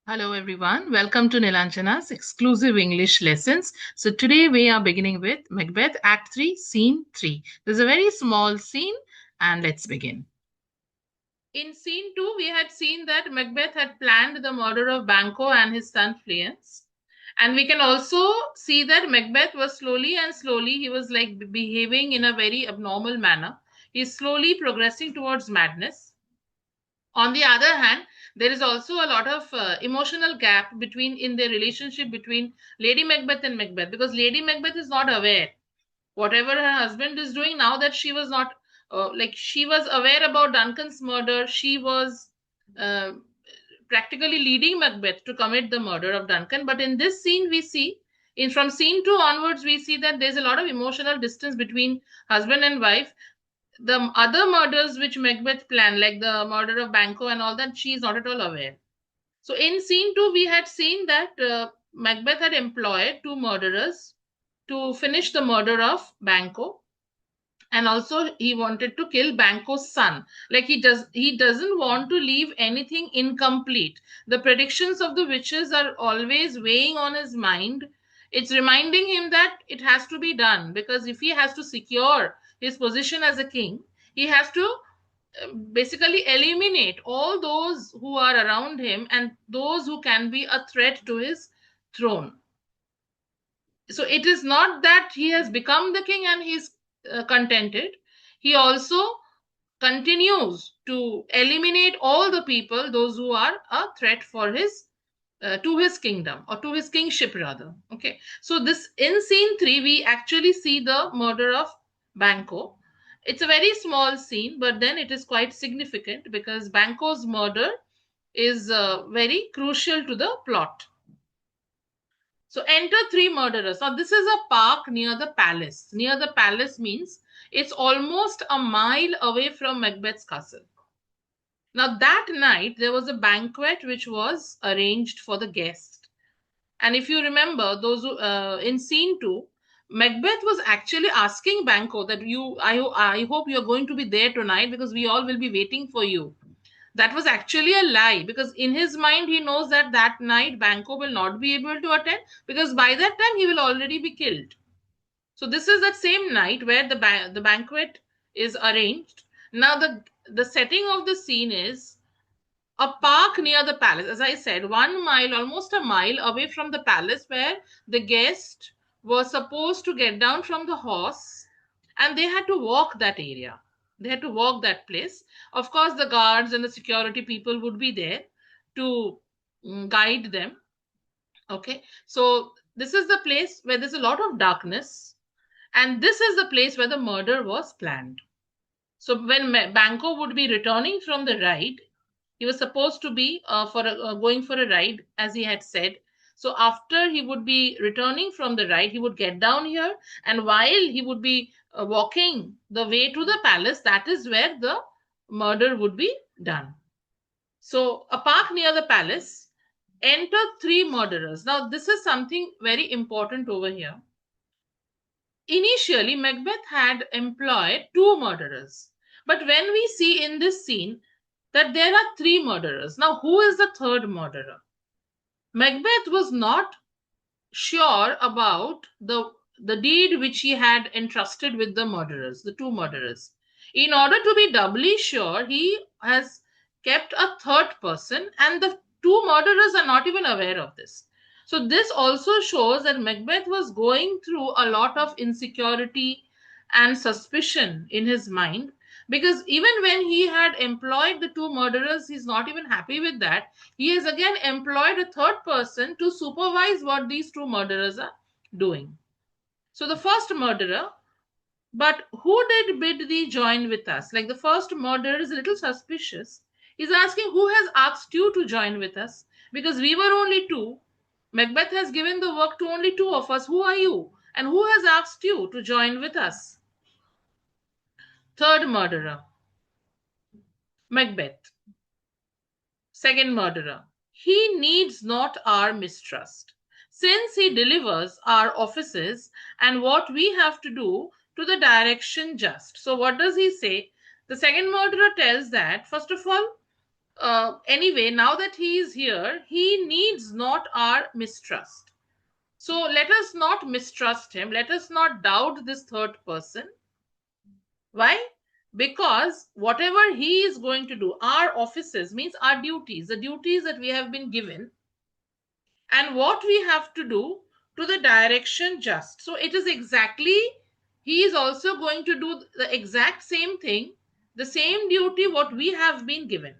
Hello everyone, welcome to Nilanjana's exclusive English lessons. So today we are beginning with Macbeth Act 3, Scene 3. There's a very small scene and let's begin. In Scene 2, we had seen that Macbeth had planned the murder of Banquo and his son Fleance. And we can also see that Macbeth was slowly, he was like behaving in a very abnormal manner. He's slowly progressing towards madness. On the other hand, there is also a lot of emotional gap between in their relationship between Lady Macbeth and Macbeth, because Lady Macbeth is not aware whatever her husband is doing. Now that she was not she was aware about Duncan's murder, she was uh, practically leading Macbeth to commit the murder of Duncan. But in this scene we see, in from scene 2 onwards, we see that there's a lot of emotional distance between husband and wife. The other murders which Macbeth planned, like the murder of Banquo and all that, she is not at all aware. So in scene 2, we had seen that Macbeth had employed two murderers to finish the murder of Banquo, and also he wanted to kill Banquo's son. Like he doesn't want to leave anything incomplete. The predictions of the witches are always weighing on his mind. It's reminding him that it has to be done, because if he has to secure his position as a king, he has to basically eliminate all those who are around him and those who can be a threat to his throne. So it is not that he has become the king and he's contented. He also continues to eliminate all the people, those who are a threat for his to his kingdom, or to his kingship rather. Okay, so this in scene 3 we actually see the murder of Banquo. It's a very small scene, but then it is quite significant because Banquo's murder is very crucial to the plot. So enter three murderers. Now this is a park near the palace. Near the palace means it's almost a mile away from Macbeth's castle. Now that night there was a banquet which was arranged for the guests. And if you remember, those who, in scene 2, Macbeth was actually asking Banquo that I hope you're going to be there tonight because we all will be waiting for you. That was actually a lie, because in his mind he knows that that night Banquo will not be able to attend, because by that time he will already be killed. So this is that same night where the banquet is arranged. Now the setting of the scene is a park near the palace. As I said, 1 mile, almost a mile away from the palace, where the guest was supposed to get down from the horse and they had to walk that area. They had to walk that place. Of course, the guards and the security people would be there to guide them. Okay, so this is the place where there's a lot of darkness, and this is the place where the murder was planned. So when Banco would be returning from the ride, he was supposed to be going for a ride, as he had said. So after he would be returning from the ride, he would get down here, and while he would be walking the way to the palace, that is where the murder would be done. So a park near the palace. Enter three murderers. Now this is something very important over here. Initially, Macbeth had employed two murderers. But when we see in this scene that there are three murderers, now who is the third murderer? Macbeth was not sure about the deed which he had entrusted with the murderers, the two murderers. In order to be doubly sure, he has kept a third person, and the two murderers are not even aware of this. So this also shows that Macbeth was going through a lot of insecurity and suspicion in his mind, because even when he had employed the two murderers, he's not even happy with that. He has again employed a third person to supervise what these two murderers are doing. So the first murderer, but who did bid thee join with us? Like, the first murderer is a little suspicious. He's asking, who has asked you to join with us? Because we were only two. Macbeth has given the work to only two of us. Who are you? And who has asked you to join with us? Third murderer, Macbeth. Second murderer, he needs not our mistrust, since he delivers our offices and what we have to do to the direction just. So, what does he say? The second murderer tells that, first of all, Anyway, now that he is here, he needs not our mistrust. So let us not mistrust him. Let us not doubt this third person. Why? Because whatever he is going to do, our offices means our duties, the duties that we have been given, and what we have to do to the direction just. So it is exactly, he is also going to do the exact same thing, the same duty what we have been given.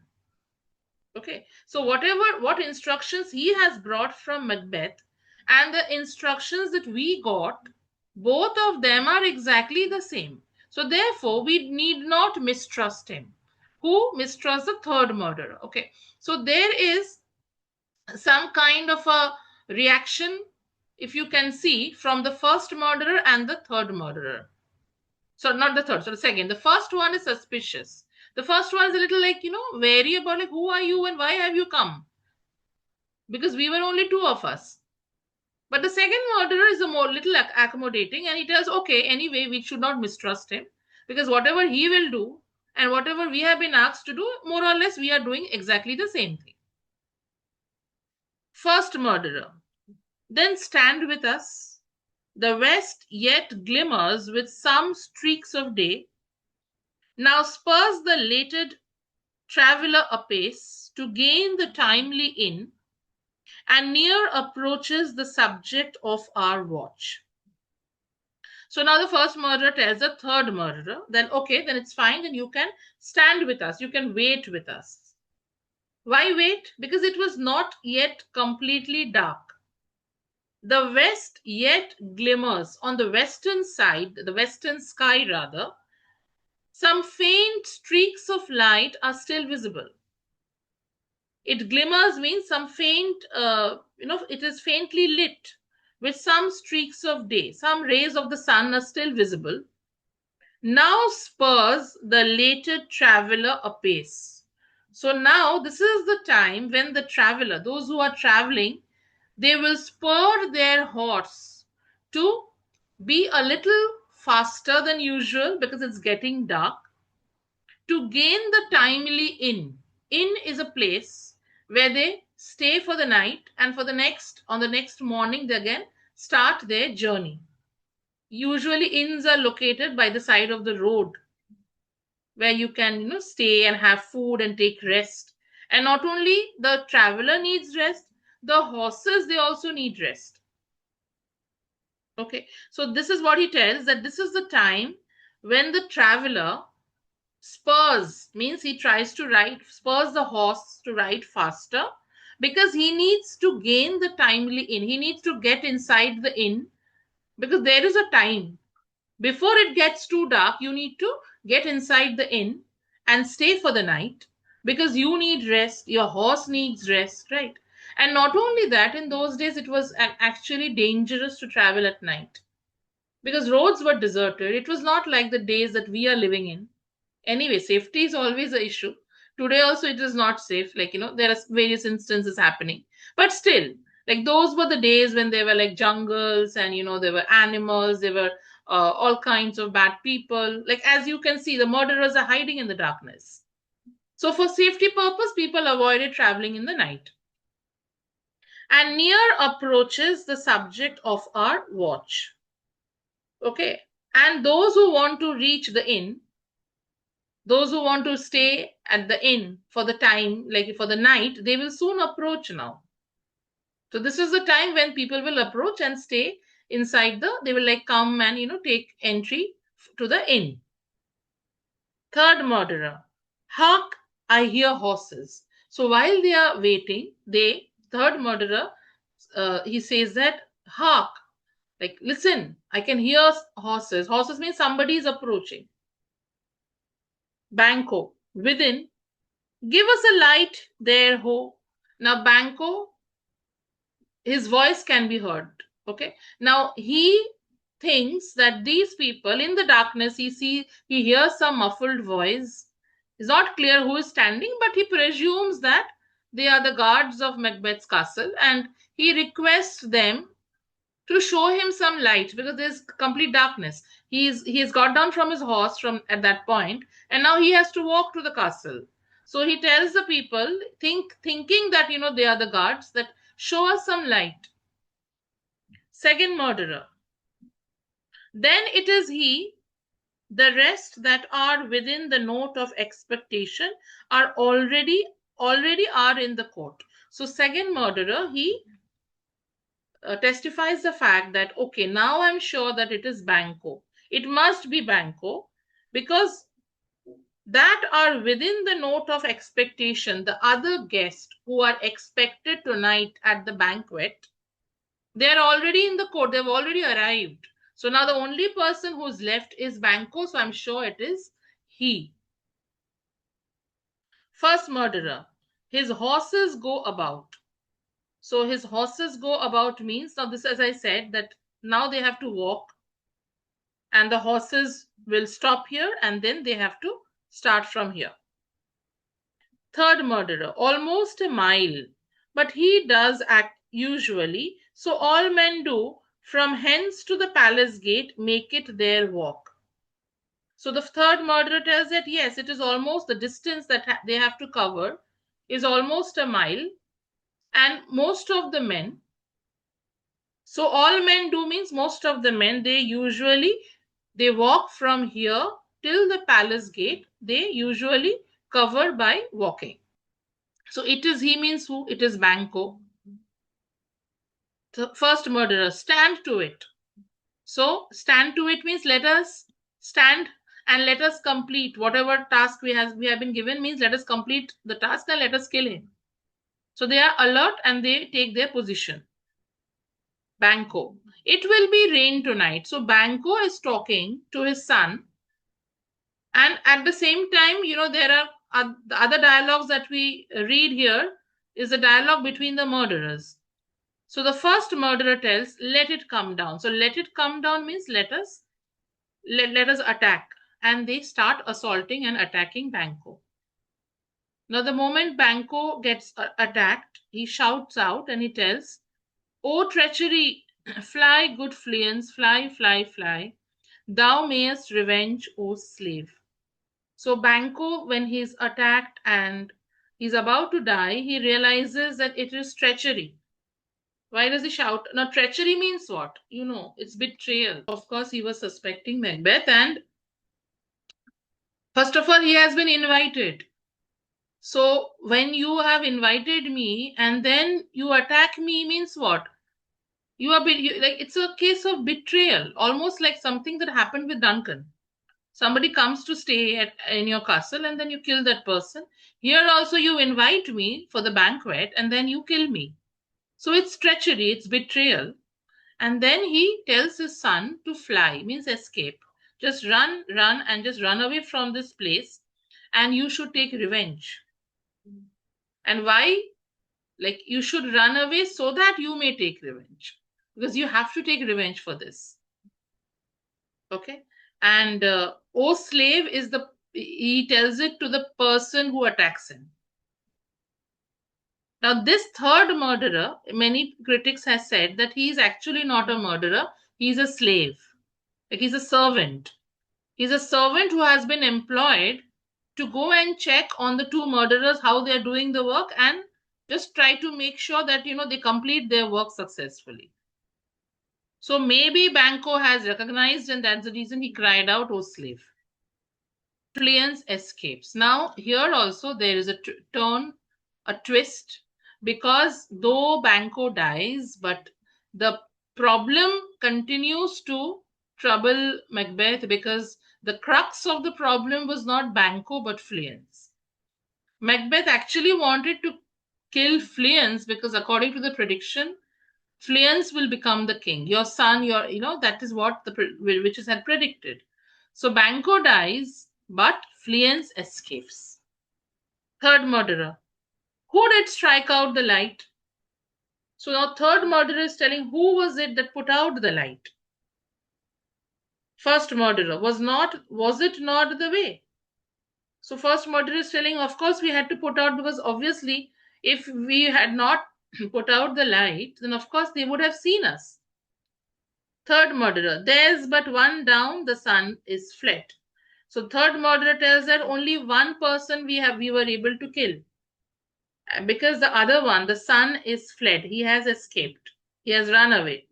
Okay, so what instructions he has brought from Macbeth and the instructions that we got, both of them are exactly the same. So therefore, we need not mistrust him. Who mistrusts the third murderer? Okay, so there is some kind of a reaction, if you can see, from the first murderer and the third murderer. So not the third, so the second. The first one is suspicious. The first one is a little like, wary about like, who are you and why have you come? Because we were only two of us. But the second murderer is a more little accommodating, and he tells, okay, anyway, we should not mistrust him, because whatever he will do and whatever we have been asked to do, more or less we are doing exactly the same thing. First murderer. Then stand with us. The west yet glimmers with some streaks of day. Now spurs the lated traveller apace to gain the timely in, and near approaches the subject of our watch. So now the first murderer tells the third murderer, then okay, then it's fine, then you can stand with us, you can wait with us. Why wait? Because it was not yet completely dark. The west yet glimmers. On the western side, the western sky rather, some faint streaks of light are still visible. It glimmers means some faint, it is faintly lit with some streaks of day. Some rays of the sun are still visible. Now spurs the later traveler apace. So now this is the time when the traveler, those who are traveling, they will spur their horse to be a little faster than usual because it's getting dark, to gain the timely inn. Inn is a place where they stay for the night, and for the next morning they again start their journey. Usually inns are located by the side of the road where you can stay and have food and take rest. And not only the traveler needs rest, the horses, they also need rest. Okay, so this is what he tells, that this is the time when the traveler spurs, means he tries to ride, spurs the horse to ride faster, because he needs to gain the timely inn, he needs to get inside the inn, because there is a time before it gets too dark. You need to get inside the inn and stay for the night, because you need rest, your horse needs rest, right? And not only that, in those days it was actually dangerous to travel at night, because roads were deserted. It was not like the days that we are living in. Anyway, safety is always an issue. Today also it is not safe, like there are various instances happening, but still, like those were the days when there were like jungles, and there were animals, there were all kinds of bad people. Like, as you can see, the murderers are hiding in the darkness. So for safety purpose, people avoided traveling in the night. And near approaches the subject of our watch. Okay, and those who want to reach the inn, those who want to stay at the inn for the time, like for the night, they will soon approach now. So this is the time when people will approach and stay inside they will like come and take entry to the inn. Third murderer. Hark, I hear horses. So while they are waiting, third murderer, he says that, hark, like listen, I can hear horses. Horses means somebody is approaching. Banco, within, give us a light there, ho. Now, Banco, his voice can be heard. Okay. Now, he thinks that these people in the darkness, he hears some muffled voice. It's not clear who is standing, but he presumes that they are the guards of Macbeth's castle, and he requests them to show him some light, because there's complete darkness. He has got down from his horse from at that point, and now he has to walk to the castle. So he tells the people, thinking that, they are the guards, that show us some light. Second murderer. Then it is he. The rest that are within the note of expectation are already are in the court. So second murderer, he testifies the fact that, okay, now I'm sure that it is Banco. It must be Banco, because that are within the note of expectation, the other guests who are expected tonight at the banquet, they're already in the court, they've already arrived. So now the only person who's left is Banco, so I'm sure it is he. First murderer, his horses go about. So his horses go about means, now this, as I said, that now they have to walk, and the horses will stop here and then they have to start from here. Third murderer, almost a mile, but he does act usually. So all men do, from hence to the palace gate, make it their walk. So the third murderer tells that yes, it is almost the distance that they have to cover is almost a mile, and most of the men, so all men do means most of the men, they walk from here till the palace gate, they usually cover by walking. So it is he means who? It is Banco. The first murderer, stand to it. So stand to it means let us stand and let us complete whatever task we have been given, means let us complete the task and let us kill him. So they are alert and they take their position. Banco, it will be rain tonight. So Banco is talking to his son, and at the same time, there are the other dialogues that we read here is a dialogue between the murderers. So the first murderer tells, let it come down. So let it come down means let us attack. And they start assaulting and attacking Banco. Now the moment Banco gets attacked, he shouts out and he tells, "O treachery, fly, good fleance, fly, fly, fly. Thou mayest revenge, O slave." So Banco, when he's attacked and he's about to die, he realizes that it is treachery. Why does he shout? Now, treachery means what? It's betrayal. Of course, he was suspecting Macbeth, and first of all, he has been invited. So, when you have invited me and then you attack me, means what? Like it's a case of betrayal, almost like something that happened with Duncan. Somebody comes to stay in your castle and then you kill that person. Here also, you invite me for the banquet and then you kill me. So, it's treachery, it's betrayal. And then he tells his son to fly, means escape. Just run, and just run away from this place, and you should take revenge. And why? Like, you should run away so that you may take revenge. Because you have to take revenge for this. Okay? And O slave is he tells it to the person who attacks him. Now, this third murderer, many critics have said that he is actually not a murderer, he's a slave. Like, he's a servant. He's a servant who has been employed to go and check on the two murderers how they are doing the work and just try to make sure that they complete their work successfully. So maybe Banco has recognized, and that's the reason he cried out, "O slave." Fleance escapes. Now here also there is a twist, because though Banco dies, but the problem continues to trouble Macbeth, because the crux of the problem was not Banco but Fleance. Macbeth actually wanted to kill Fleance because according to the prediction, Fleance will become the king. Your son, that is what the witches had predicted. So Banco dies, but Fleance escapes. Third murderer. Who did strike out the light? So now third murderer is telling who was it that put out the light. First murderer, was it not the way? So first murderer is telling, of course we had to put out, because obviously if we had not put out the light, then of course they would have seen us. Third murderer, there's but one down, the sun is fled. So third murderer tells that only one person we were able to kill, because the other one, the son, is fled. He has escaped. He has run away.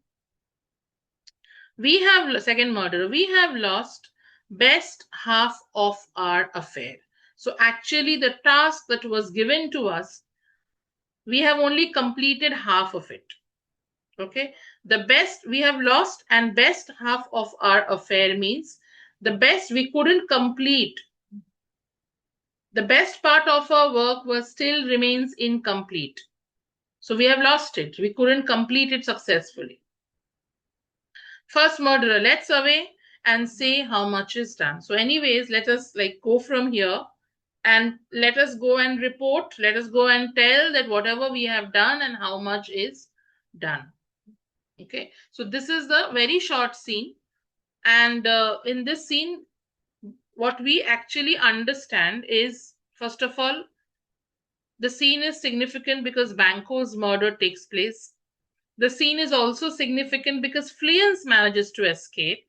We have, second murderer, we have lost best half of our affair. So actually, the task that was given to us, we have only completed half of it. Okay, the best we have lost, and best half of our affair means the best we couldn't complete. The best part of our work was still remains incomplete. So we have lost it. We couldn't complete it successfully. First murderer, let's away and say how much is done. So, anyways, let us like go from here and let us go and report. Let us go and tell that whatever we have done and how much is done. Okay, so this is the very short scene, and in this scene, what we actually understand is, first of all, the scene is significant because Banco's murder takes place. The scene is also significant because Fleance manages to escape,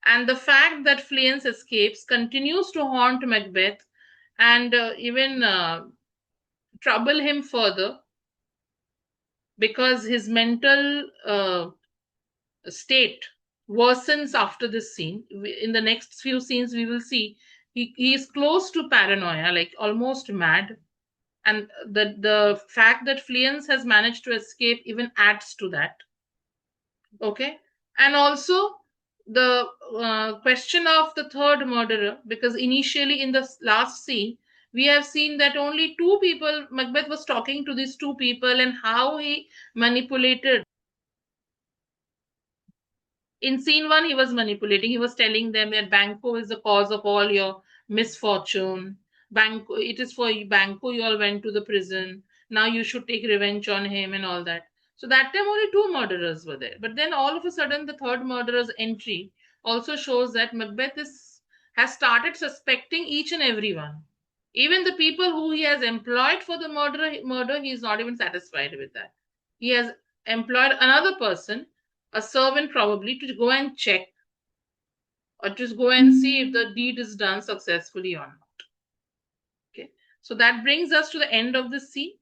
and the fact that Fleance escapes continues to haunt Macbeth and even trouble him further, because his mental state worsens after this scene. In the next few scenes, we will see he is close to paranoia, like almost mad. And the fact that Fleance has managed to escape even adds to that. Okay. And also the question of the third murderer, because initially in the last scene, we have seen that only two people, Macbeth was talking to these two people, and how he manipulated. In scene one, he was manipulating. He was telling them that Banco is the cause of all your misfortune. Banco, it is for Banco you all went to the prison. Now you should take revenge on him and all that. So that time only two murderers were there. But then all of a sudden, the third murderer's entry also shows that Macbeth has started suspecting each and every one. Even the people who he has employed for the murder, he is not even satisfied with that. He has employed another person, a servant probably, to go and check or just go and see if the deed is done successfully or not. Okay. So that brings us to the end of the scene.